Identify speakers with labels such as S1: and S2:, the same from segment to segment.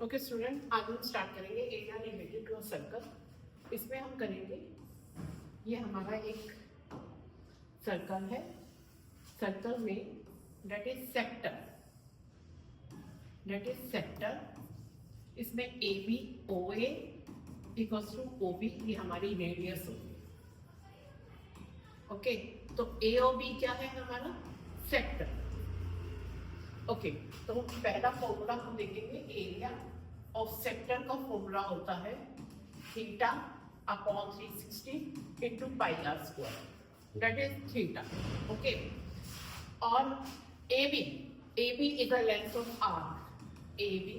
S1: Okay student, आज हम start करेंगे area related to a circle. इसमें हम करेंगे, ये हमारा एक सर्कल है। सर्कल में दैट इज सेक्टर, इसमें A B O A equals to O B, ये हमारी रेडियस होगी। ओके, तो ए ओ बी क्या है हमारा सेक्टर। ओके, तो पहला फॉर्मूला हम देखेंगे एरिया ऑफ सेक्टर का फॉर्मूला होता है theta upon 360 into pi r square, that is theta. Okay, और A B is the length of arc, A B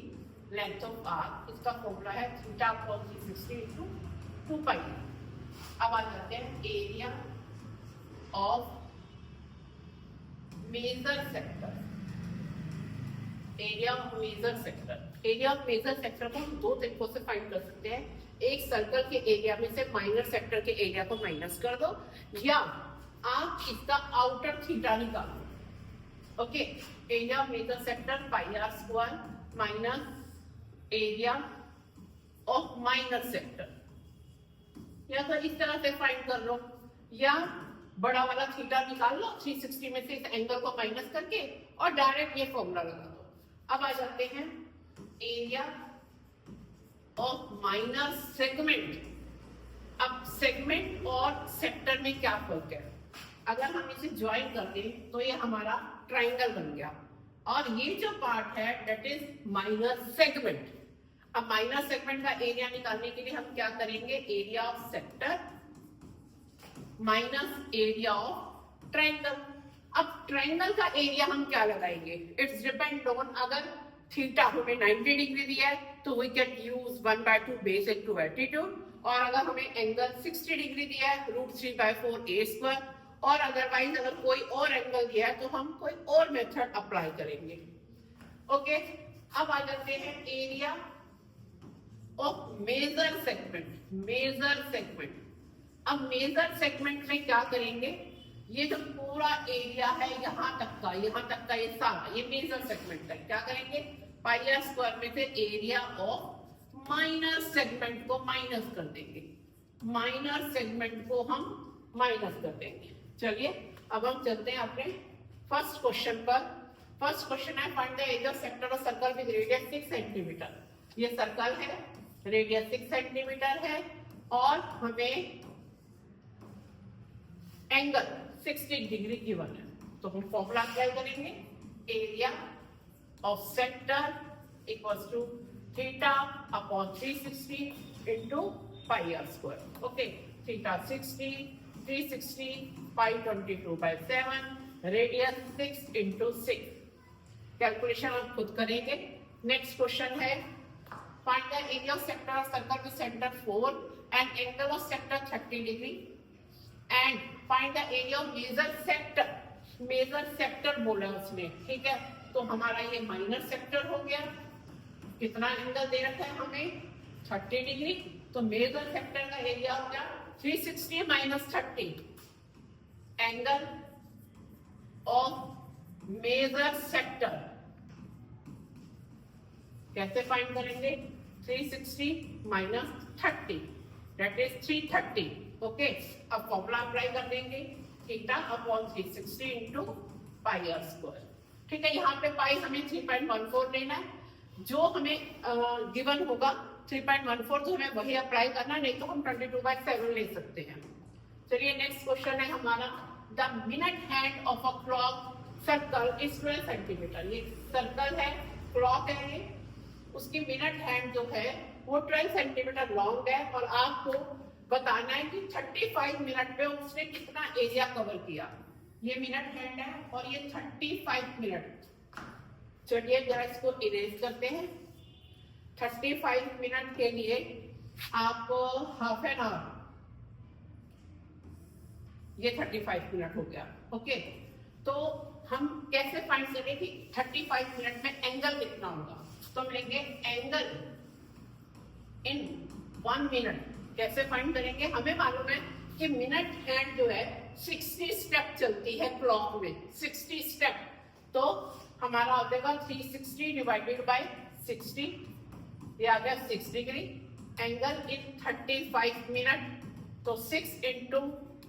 S1: length of arc, इसका फॉर्मूला है थीटा अपॉन 360 इंटू 2 पाई। अब आ जाते हैं area of major sector. Area of major sector को हम दो तरीकों से फाइंड कर सकते हैं। एक, सर्कल के एरिया में से माइनर सेक्टर के एरिया को माइनस कर दो, या आप इसका आउटर थीटा निकालो। Okay, area of major sector pi r square minus area of minor sector, या तो इस तरह से फाइंड कर लो, या बड़ा वाला थीटा निकाल लो 360 में से इस एंगल को माइनस करके और डायरेक्ट ये फॉर्मूला लगा दो। अब आ जाते हैं एरिया ऑफ माइनर सेगमेंट। अब सेगमेंट और सेक्टर में क्या फर्क है? अगर हम इसे ज्वाइन कर दें तो ये हमारा ट्राइंगल बन गया, और ये जो पार्ट है दैट इज माइनर सेगमेंट। अब माइनर सेगमेंट का एरिया निकालने के लिए हम क्या करेंगे? Area of sector minus area of triangle. अब ट्राइंगल का एरिया हम क्या लगाएंगे? इट्स डिपेंड ऑन, अगर थीटा हमें 90 डिग्री दिया है तो we can use 1/2 base into altitude, और अगर हमें एंगल 60 डिग्री दिया है √3/4 a स्क्वायर, और अदरवाइज अगर कोई और एंगल दिया है तो हम कोई और मेथड अप्लाई करेंगे। ओके, अब आ जाते हैं एरिया ऑफ मेजर सेगमेंट। अब मेजर सेगमेंट में क्या करेंगे? ये जो पूरा एरिया है यहाँ तक का ये सारा, ये मेजर सेगमेंट है। क्या करेंगे? पाई आर स्क्वायर में से एरिया ऑफ माइनर सेगमेंट को माइनस कर देंगे, माइनर सेगमेंट को हम माइनस कर देंगे। चलिए अब हम चलते हैं अपने फर्स्ट क्वेश्चन पर। फर्स्ट क्वेश्चन है find the area of sector of circle with radius 6 centimetre. ये सर्कल है, रेडियस 6 सेंटीमीटर है, और हमें एंगल 60 डिग्री गिवन है। तो हम फॉर्मूला अप्लाई करेंगे, area of sector equals to theta upon 360 into pi r square. Okay, theta 60, 360 pi 22/7, radius 6 into 6। Calculation आप खुद करेंगे। नेक्स्ट क्वेश्चन है find the area of sector of circle with centre 4 and angle of sector 30 degree and find the area of major sector बोला उसने। ठीक है, तो हमारा ये माइनर सेक्टर हो गया। कितना एंगल दे रखा है हमें? 30 डिग्री। तो मेजर सेक्टर का एरिया हो गया 360 minus 30, angle of major sector. कैसे फाइंड करेंगे? 360 माइनस 30 दैट इज 330। ओके, अब फॉर्मूला अप्लाई कर देंगे, theta upon 360 into pi r square. ठीक है, यहाँ पे पाई हमें 3.14 लेना है। जो हमें गिवन होगा 3.14, तो हमें वही अप्लाई करना, नहीं तो हम 22/7 ले सकते हैं। चलिए नेक्स्ट क्वेश्चन है हमारा, the minute hand of a clock circle is 12 centimetre. ये सर्कल है, क्लॉक है ये, उसकी मिनट हैंड जो है वो 12 सेंटीमीटर लॉन्ग है, और आपको बताना है कि 35 मिनट में उसने कितना एरिया कवर किया। ये मिनट हैंड है और ये 35 मिनट। चलिए जरा इसको इरेज करते हैं। 35 मिनट के लिए आप हाफ एन आवर, ये 35 मिनट हो गया। ओके, तो हम कैसे फाइंड करें कि 35 मिनट में एंगल कितना होगा? तो हम लेंगे एंगल इन 1 मिनट। कैसे फाइंड करेंगे? हमें मालूम है कि मिनट हैंड जो है 60 स्टेप चलती है क्लॉक में, 60 स्टेप। तो हमारा आ जाएगा 360 डिवाइडेड बाय 60, ये आ गया 6 डिग्री, एंगल इन 35 मिनट, तो 6 into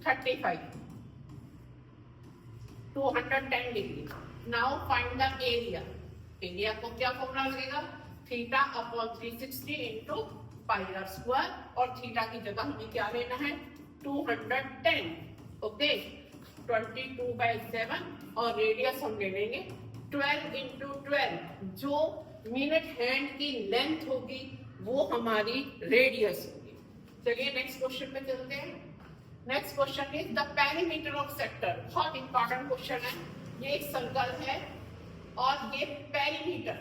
S1: 35 210 degree. Now find the area. Area को क्या फॉर्मूला लगेगा, theta upon 360 into pi r square, और थीटा की जगह हमें क्या लेना है 210, ओके 22/7, और रेडियस हम ले लेंगे 12 इंटू 12, जो मिनट हैंड की लेंथ होगी वो हमारी रेडियस होगी। चलिए नेक्स्ट क्वेश्चन पे चलते हैं। Next question is the perimeter of sector. बहुत इंपॉर्टेंट क्वेश्चन है। ये एक सर्कल है और ये पेरीमीटर,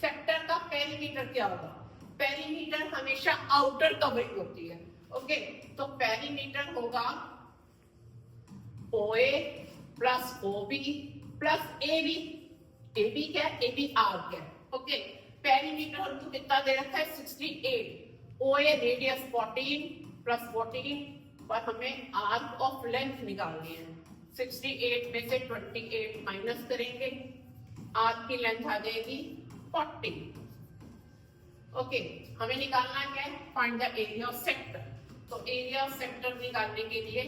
S1: सेक्टर का पेरीमीटर क्या होगा, पेरीमीटर हमेशा आउटर कवरिंग होती है, ओके तो पेरीमीटर होगा OA plus OB plus AB। AB क्या है, AB आर्क है, ओके पेरीमीटर हमको कितना दे रखा है 68, OA रेडियस 14 प्लस 14, पर हमें आर्क ऑफ लेंथ निकालनी है। 68 में से 28 माइनस करेंगे, आर्क की लेंथ आ जाएगी 40, ओके हमें निकालना क्या है, find the area of sector. तो एरिया ऑफ सेक्टर निकालने के लिए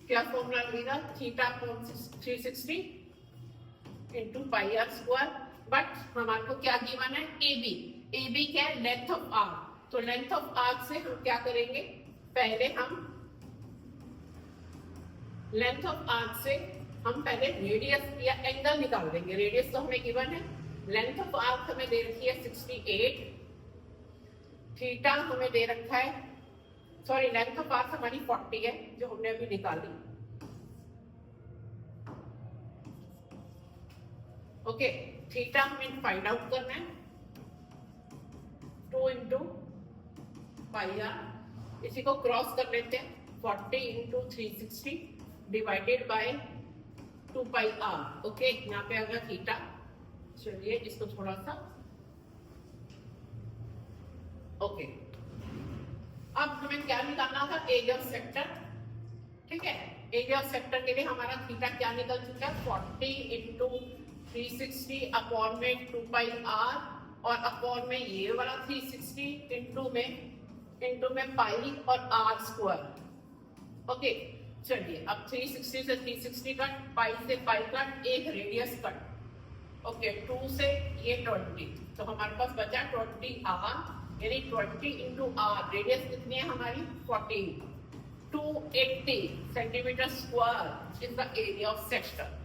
S1: क्या फॉर्मूला लगेगा, theta upon 360 into pi r square, but हमारे को क्या गिवन है AB। AB क्या है, लेंथ ऑफ आर्क, तो लेंथ ऑफ आर्क से हम क्या करेंगे, पहले हम लेंथ ऑफ आर्क से हम पहले रेडियस या एंगल निकाल देंगे। रेडियस तो हमें गिवन है, लेंथ ऑफ आर्क हमें दे रखी है 68, थीटा हमें दे रखा है, सॉरी लेंथ ऑफ आर्क हमारी 40 है जो हमने अभी निकाली, ओके थीटा हमें फाइंड आउट करना है 2 इंटू पाई आर, इसी को क्रॉस कर लेते हैं 40 into 360 divided by 2 pi r, okay यहाँ पे आ गया थीटा। चलिए इसको थोड़ा सा, ओके अब हमें क्या निकालना था, एरिया ऑफ सेक्टर, ठीक है एरिया ऑफ सेक्टर के लिए हमारा थीटा क्या निकल चुका है 40 इंटू 360 अपॉन में 2 पाई आर, और अपॉन में ये वाला 360 इंटू में पाई और आर स्क्वायर, ओके चलिए अब 360 से 360 कट, पाई से पाई कट, एक रेडियस कट, ओके 2 से ये 20, तो हमारे पास बचा 20 आर, यानी 20 इंटू आर, रेडियस कितनी है हमारी 14, 280 centimetre square is the area of sector.